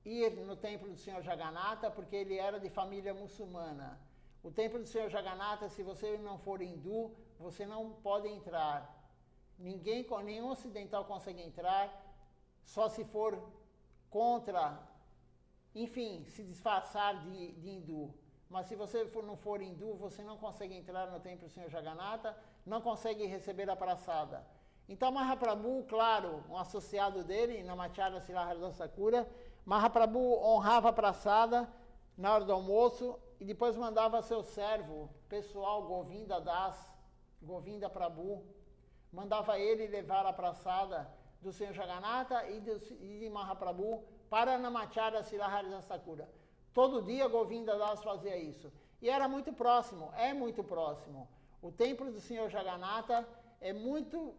ir no templo do Senhor Jagannatha porque ele era de família muçulmana. O templo do Senhor Jagannatha, se você não for hindu, você não pode entrar. Nenhum ocidental consegue entrar, só se for contra, enfim, se disfarçar de hindu. Mas se você não for hindu, você não consegue entrar no templo do Senhor Jagannatha, não consegue receber a prasada. Então Mahaprabhu, claro, um associado dele, Namacharya Haridas Thakura, Mahaprabhu honrava a prasada na hora do almoço e depois mandava seu servo pessoal, Govinda Das, Govinda Prabhu, mandava ele levar a prasada do Senhor Jagannatha e de Mahaprabhu para Namacharya Haridas Thakura. Todo dia Govinda Das fazia isso. E era muito próximo, é muito próximo. O templo do Senhor Jagannatha é muito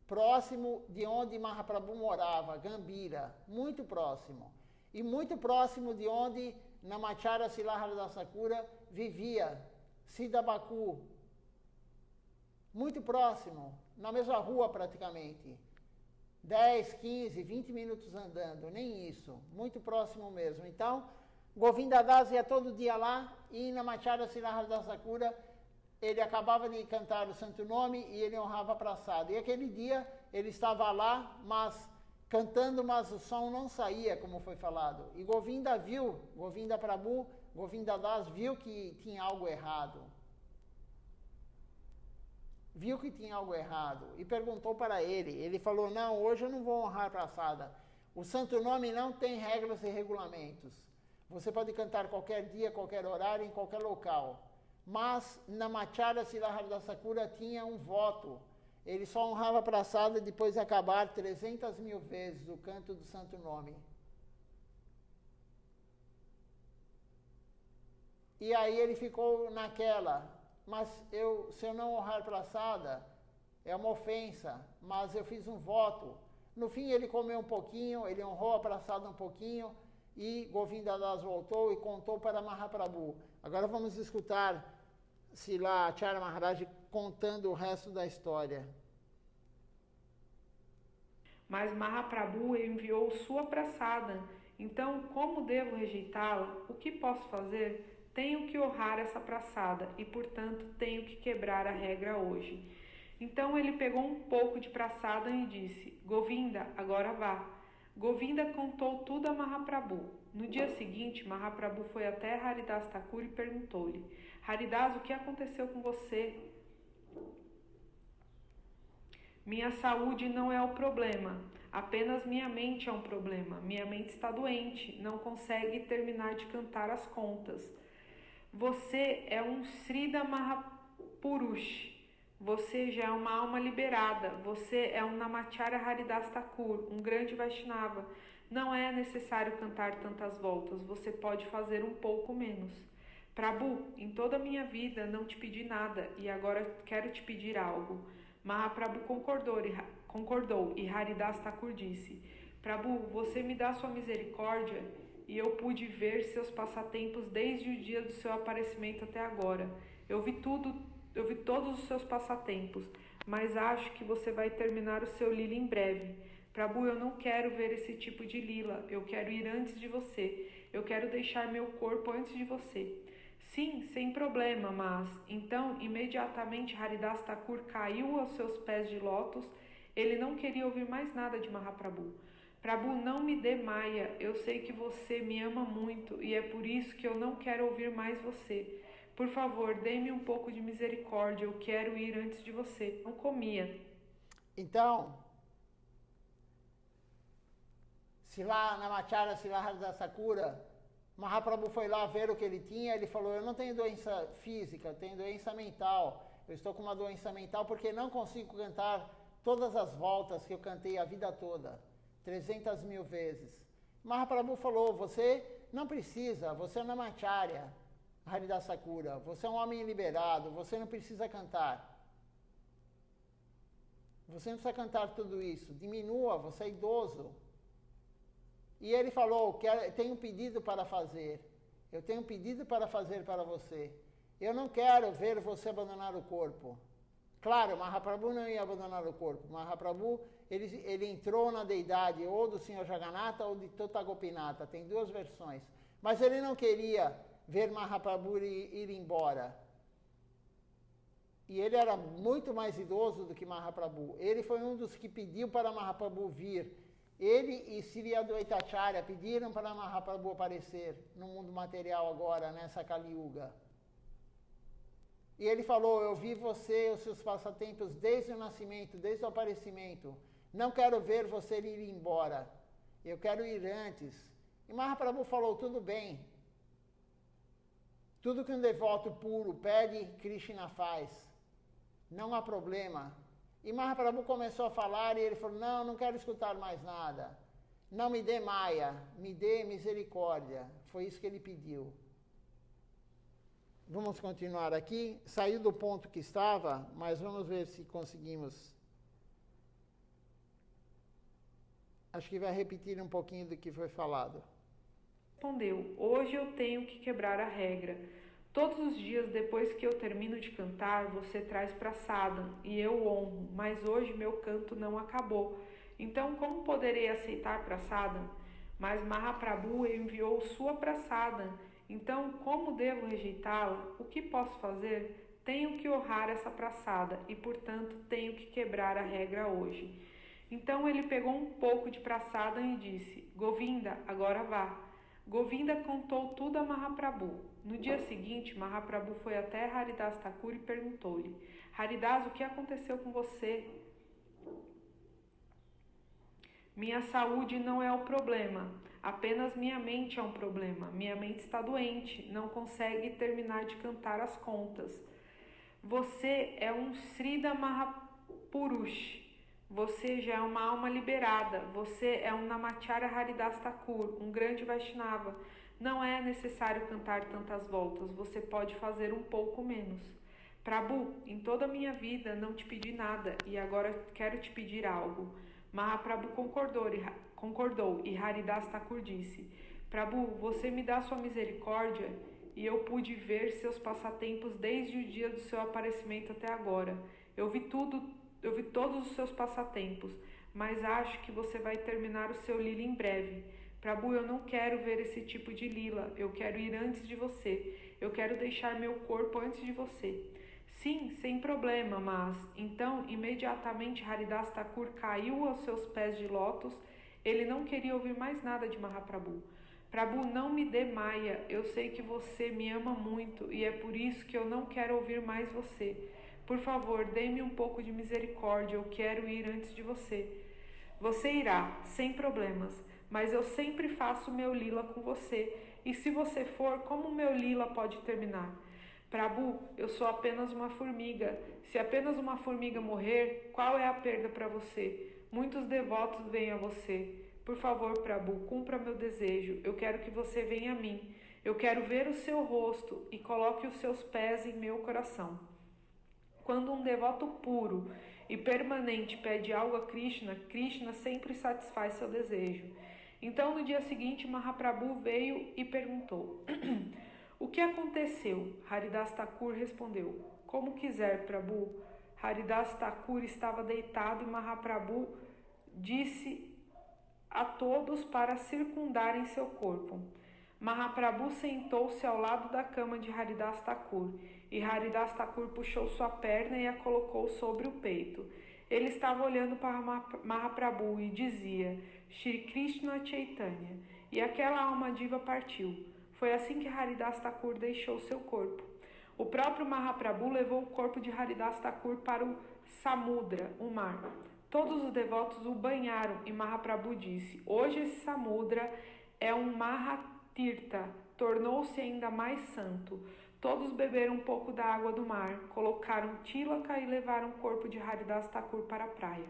próximo de onde Mahaprabhu morava, Gambira, muito próximo. E muito próximo de onde Namacharya Haridas Thakura vivia, Siddhabaku. Muito próximo, na mesma rua praticamente. 10, 15, 20 minutos andando, nem isso, muito próximo mesmo. Então, Govinda Das ia todo dia lá e Namacharya Haridas Thakura, ele acabava de cantar o santo nome e ele honrava a prasada. E aquele dia ele estava lá, mas cantando, mas o som não saía, como foi falado. E Govinda viu, Govinda Prabhu, Govinda Das viu que tinha algo errado. Viu que tinha algo errado e perguntou para ele. Ele falou: não, hoje eu não vou honrar a prasada. O santo nome não tem regras e regulamentos. Você pode cantar qualquer dia, qualquer horário, em qualquer local. Mas Namacharya Haridas Thakura tinha um voto. Ele só honrava a prasada depois de acabar 300.000 vezes o canto do santo nome. E aí ele ficou naquela: mas se eu não honrar a prasada, é uma ofensa, mas eu fiz um voto. No fim ele comeu um pouquinho, ele honrou a prasada um pouquinho, e Govinda Das voltou e contou para Mahaprabhu. Agora vamos escutar Srila Acharya Maharaj contando o resto da história. Mas Mahaprabhu enviou sua prasada. Então, como devo rejeitá-la? O que posso fazer? Tenho que honrar essa prasada e, portanto, tenho que quebrar a regra hoje. Então ele pegou um pouco de prasada e disse: Govinda, agora vá. Govinda contou tudo a Mahaprabhu. No dia seguinte, Mahaprabhu foi até Haridas Thakur e perguntou-lhe: Haridas, o que aconteceu com você? Minha saúde não é o problema, apenas minha mente é um problema. Minha mente está doente, não consegue terminar de cantar as contas. Você é um Srida Mahapurush. Você já é uma alma liberada. Você é um Namacharya Haridas Thakur, um grande Vaishnava. Não é necessário cantar tantas voltas. Você pode fazer um pouco menos. Prabhu, em toda a minha vida não te pedi nada e agora quero te pedir algo. Mahaprabhu concordou e Haridas Thakur disse: Prabhu, você me dá sua misericórdia e eu pude ver seus passatempos desde o dia do seu aparecimento até agora. Eu vi todos os seus passatempos, mas acho que você vai terminar o seu lila em breve. Prabhu, eu não quero ver esse tipo de lila. Eu quero ir antes de você. Eu quero deixar meu corpo antes de você. Sim, sem problema, mas... Então, imediatamente Haridas Thakur caiu aos seus pés de lótus. Ele não queria ouvir mais nada de Mahaprabhu. Prabhu, não me dê maia. Eu sei que você me ama muito e é por isso que eu não quero ouvir mais você. Por favor, dê-me um pouco de misericórdia. Eu quero ir antes de você. Não comia. Então, Sila Namacharya, Sila Haridas Thakura, Mahaprabhu foi lá ver o que ele tinha, ele falou, eu não tenho doença física, eu tenho doença mental. Eu estou com uma doença mental porque não consigo cantar todas as voltas que eu cantei a vida toda, 300.000 vezes. Mahaprabhu falou, você não precisa, você é Namacharya, Haridas Thakura, você é um homem liberado, você não precisa cantar. Você não precisa cantar tudo isso, diminua, você é idoso. E ele falou, tenho um pedido para fazer. Eu tenho um pedido para fazer para você. Eu não quero ver você abandonar o corpo. Claro, Mahaprabhu não ia abandonar o corpo. Mahaprabhu, ele entrou na deidade ou do Senhor Jagannatha ou de Tota Gopinatha. Tem duas versões. Mas ele não queria ver Mahaprabhu ir embora. E ele era muito mais idoso do que Mahaprabhu. Ele foi um dos que pediu para Mahaprabhu vir. Ele e Sri Advaitacharya pediram para Mahaprabhu aparecer no mundo material agora, nessa Kali Yuga. E ele falou, eu vi você, os seus passatempos desde o nascimento, desde o aparecimento. Não quero ver você ir embora. Eu quero ir antes. E Mahaprabhu falou, tudo bem. Tudo que um devoto puro pede, Krishna faz. Não há problema. E Mahaprabhu começou a falar e ele falou, não quero escutar mais nada. Não me dê maia, me dê misericórdia. Foi isso que ele pediu. Vamos continuar aqui. Saiu do ponto que estava, mas vamos ver se conseguimos. Acho que vai repetir um pouquinho do que foi falado. Respondeu, hoje eu tenho que quebrar a regra. Todos os dias depois que eu termino de cantar, você traz prasadam e eu honro, mas hoje meu canto não acabou. Então como poderei aceitar prasadam? Mas Mahaprabhu enviou sua prasadam. Então como devo rejeitá-la? O que posso fazer? Tenho que honrar essa prasadam e, portanto, tenho que quebrar a regra hoje. Então ele pegou um pouco de prasadam e disse, Govinda, agora vá. Govinda contou tudo a Mahaprabhu. No dia seguinte, Mahaprabhu foi até Haridas Thakur e perguntou-lhe, Haridas, o que aconteceu com você? Minha saúde não é o problema, apenas minha mente é um problema. Minha mente está doente, não consegue terminar de cantar as contas. Você é um Srida Mahapurush. Você já é uma alma liberada. Você é um Namacharya Haridas Thakur, um grande Vaishnava. Não é necessário cantar tantas voltas. Você pode fazer um pouco menos. Prabhu, em toda a minha vida não te pedi nada e agora quero te pedir algo. Mahaprabhu concordou e Haridas Thakur disse, Prabhu, você me dá sua misericórdia e eu pude ver seus passatempos desde o dia do seu aparecimento até agora. Eu vi todos os seus passatempos, mas acho que você vai terminar o seu lila em breve. Prabhu, eu não quero ver esse tipo de lila. Eu quero ir antes de você. Eu quero deixar meu corpo antes de você. Sim, sem problema, mas... Então, imediatamente Haridas Thakur caiu aos seus pés de lótus. Ele não queria ouvir mais nada de Mahaprabhu. Prabhu, não me dê maia. Eu sei que você me ama muito e é por isso que eu não quero ouvir mais você. Por favor, dê-me um pouco de misericórdia, eu quero ir antes de você. Você irá, sem problemas, mas eu sempre faço meu lila com você, e se você for, como meu lila pode terminar? Prabhu, eu sou apenas uma formiga. Se apenas uma formiga morrer, qual é a perda para você? Muitos devotos vêm a você. Por favor, Prabhu, cumpra meu desejo. Eu quero que você venha a mim. Eu quero ver o seu rosto e coloque os seus pés em meu coração. Quando um devoto puro e permanente pede algo a Krishna, Krishna sempre satisfaz seu desejo. Então, no dia seguinte, Mahaprabhu veio e perguntou: o que aconteceu? Haridas Thakur respondeu: como quiser, Prabhu. Haridas Thakur estava deitado e Mahaprabhu disse a todos para circundarem seu corpo. Mahaprabhu sentou-se ao lado da cama de Haridas Thakur e Haridas Thakur puxou sua perna e a colocou sobre o peito. Ele estava olhando para Mahaprabhu e dizia: Shri Krishna Chaitanya. E aquela alma diva partiu. Foi assim que Haridas Thakur deixou seu corpo. O próprio Mahaprabhu levou o corpo de Haridas Thakur para o Samudra, o mar. Todos os devotos o banharam e Mahaprabhu disse: hoje esse Samudra é um Mahatirtha, tornou-se ainda mais santo. Todos beberam um pouco da água do mar, colocaram tilaka e levaram o corpo de Haridas Thakur para a praia.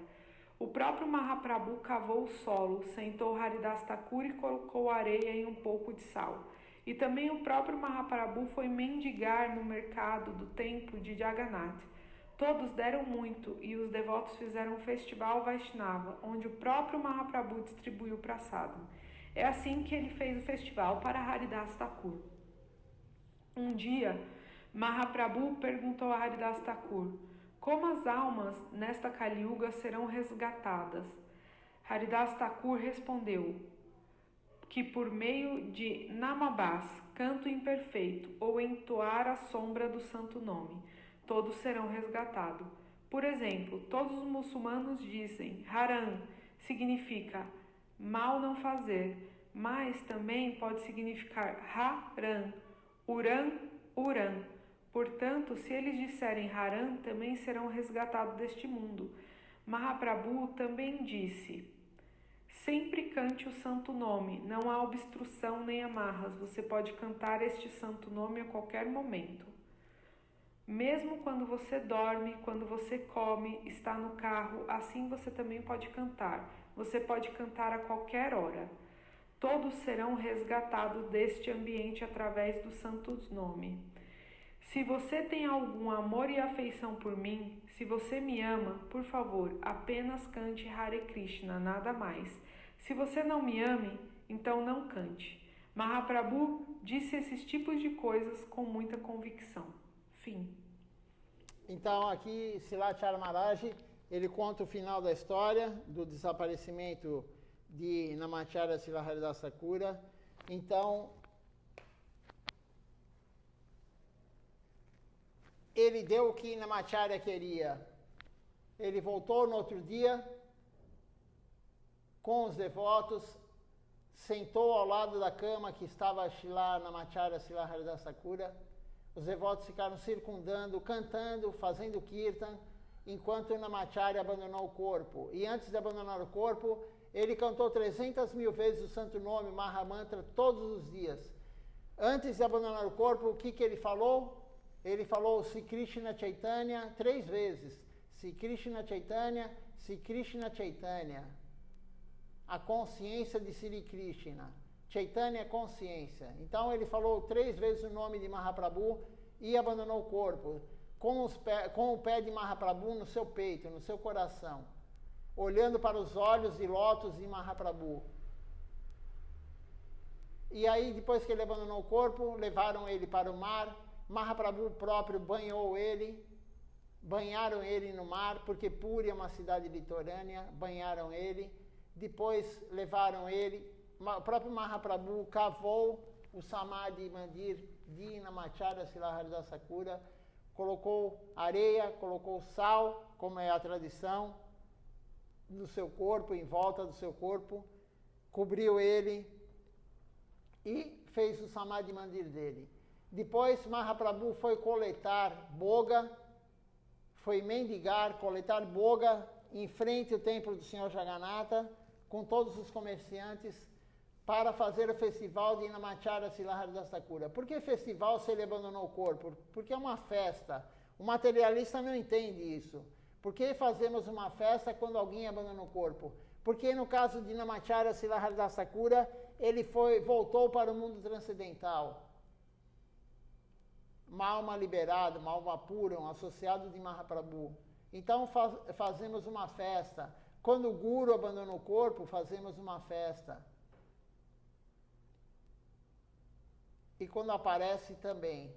O próprio Mahaprabhu cavou o solo, sentou Haridas Thakur e colocou areia e um pouco de sal. E também o próprio Mahaprabhu foi mendigar no mercado do templo de Jagannath. Todos deram muito e os devotos fizeram um festival Vaishnava, onde o próprio Mahaprabhu distribuiu prasadam. É assim que ele fez o festival para Haridas Thakur. Um dia, Mahaprabhu perguntou a Haridas Thakur: como as almas nesta Kali Yuga serão resgatadas? Haridas Thakur respondeu que por meio de Namabás, canto imperfeito, ou entoar a sombra do santo nome, todos serão resgatados. Por exemplo, todos os muçulmanos dizem Haram, significa mal não fazer, mas também pode significar Haram, Uran, Uran. Portanto, se eles disserem Haram, também serão resgatados deste mundo. Mahaprabhu também disse: sempre cante o santo nome, não há obstrução nem amarras, você pode cantar este santo nome a qualquer momento. Mesmo quando você dorme, quando você come, está no carro, assim você também pode cantar. Você pode cantar a qualquer hora. Todos serão resgatados deste ambiente através do santo nome. Se você tem algum amor e afeição por mim, se você me ama, por favor, apenas cante Hare Krishna, nada mais. Se você não me ame, então não cante. Mahaprabhu disse esses tipos de coisas com muita convicção. Fim. Então aqui Srilacharya Maharaj, ele conta o final da história do desaparecimento de Namacharya Srila Haridas Thakura. Então, ele deu o que Namacharya queria. Ele voltou no outro dia com os devotos, sentou ao lado da cama que estava Srila Namacharya Srila Haridas Thakura. Os devotos ficaram circundando, cantando, fazendo kirtan, enquanto Namacharya abandonou o corpo. E antes de abandonar o corpo, ele cantou 300 mil vezes o santo nome, Mahamantra, todos os dias. Antes de abandonar o corpo, o que ele falou? Ele falou Sri Krishna Chaitanya 3 vezes. Sri Krishna Chaitanya, Sri Krishna Chaitanya. A consciência de Sri Krishna. Chaitanya é consciência. Então ele falou 3 vezes o nome de Mahaprabhu e abandonou o corpo, com o pé de Mahaprabhu no seu peito, no seu coração, olhando para os olhos de lótus de Mahaprabhu. E aí, depois que ele abandonou o corpo, levaram ele para o mar. Mahaprabhu próprio banhou ele, banharam ele no mar, porque Puri é uma cidade litorânea, banharam ele. Depois levaram ele, o próprio Mahaprabhu cavou o Samadhi Mandir de Namacharya Srila Haridas Thakura, colocou areia, colocou sal, como é a tradição, no seu corpo, em volta do seu corpo, cobriu ele e fez o Samadhi Mandir dele. Depois Mahaprabhu foi coletar boga, foi mendigar, coletar boga em frente ao templo do Senhor Jagannatha, com todos os comerciantes, para fazer o festival de Namacharya Srila Haridas Thakura. Por que festival se ele abandonou o corpo? Porque é uma festa. O materialista não entende isso. Por que fazemos uma festa quando alguém abandona o corpo? Porque no caso de Namacharya Srila Haridas Thakura, ele voltou para o mundo transcendental. Uma alma liberada, uma alma pura, um associado de Mahaprabhu. Então fazemos uma festa. Quando o Guru abandona o corpo, fazemos uma festa. e quando aparece também.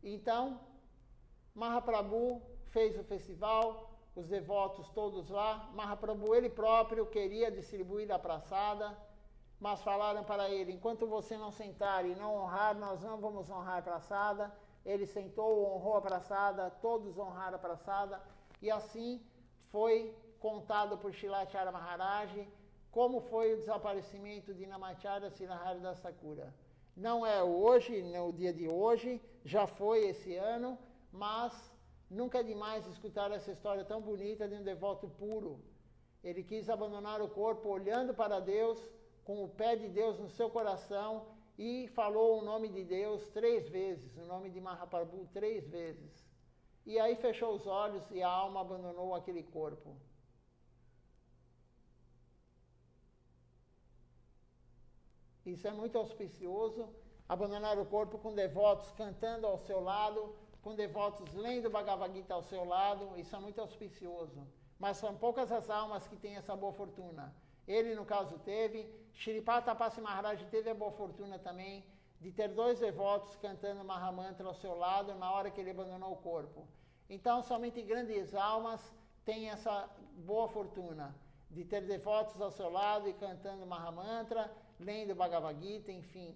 Então, Mahaprabhu fez o festival, os devotos todos lá. Mahaprabhu, ele próprio, queria distribuir a praçada, mas falaram para ele, enquanto você não sentar e não honrar, nós não vamos honrar a praçada. Ele sentou, honrou a praçada, todos honraram a praçada, e assim foi contado por Shilacharya Maharaj como foi o desaparecimento de Namacharya Srihari das Thakura. Não é hoje, no dia de hoje, já foi esse ano, mas nunca é demais escutar essa história tão bonita de um devoto puro. Ele quis abandonar o corpo olhando para Deus, com o pé de Deus no seu coração, e falou o nome de Deus 3 vezes, o nome de Mahaprabhu 3 vezes. E aí fechou os olhos e a alma abandonou aquele corpo. Isso é muito auspicioso, abandonar o corpo com devotos cantando ao seu lado, com devotos lendo Bhagavad Gita ao seu lado, isso é muito auspicioso. Mas são poucas as almas que têm essa boa fortuna. Ele, no caso, teve. Shripada Tapasi Maharaj teve a boa fortuna também de ter 2 devotos cantando Mahamantra ao seu lado na hora que ele abandonou o corpo. Então, somente grandes almas têm essa boa fortuna de ter devotos ao seu lado e cantando Mahamantra, lendo Bhagavad Gita, enfim.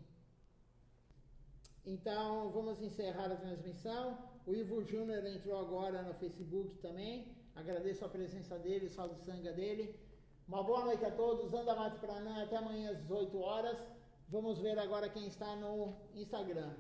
Então, vamos encerrar a transmissão. O Ivo Júnior entrou agora no Facebook também. Agradeço a presença dele, o Sadhu Sangha dele. Uma boa noite a todos. Andamati Pranam, até amanhã às 18 horas. Vamos ver agora quem está no Instagram.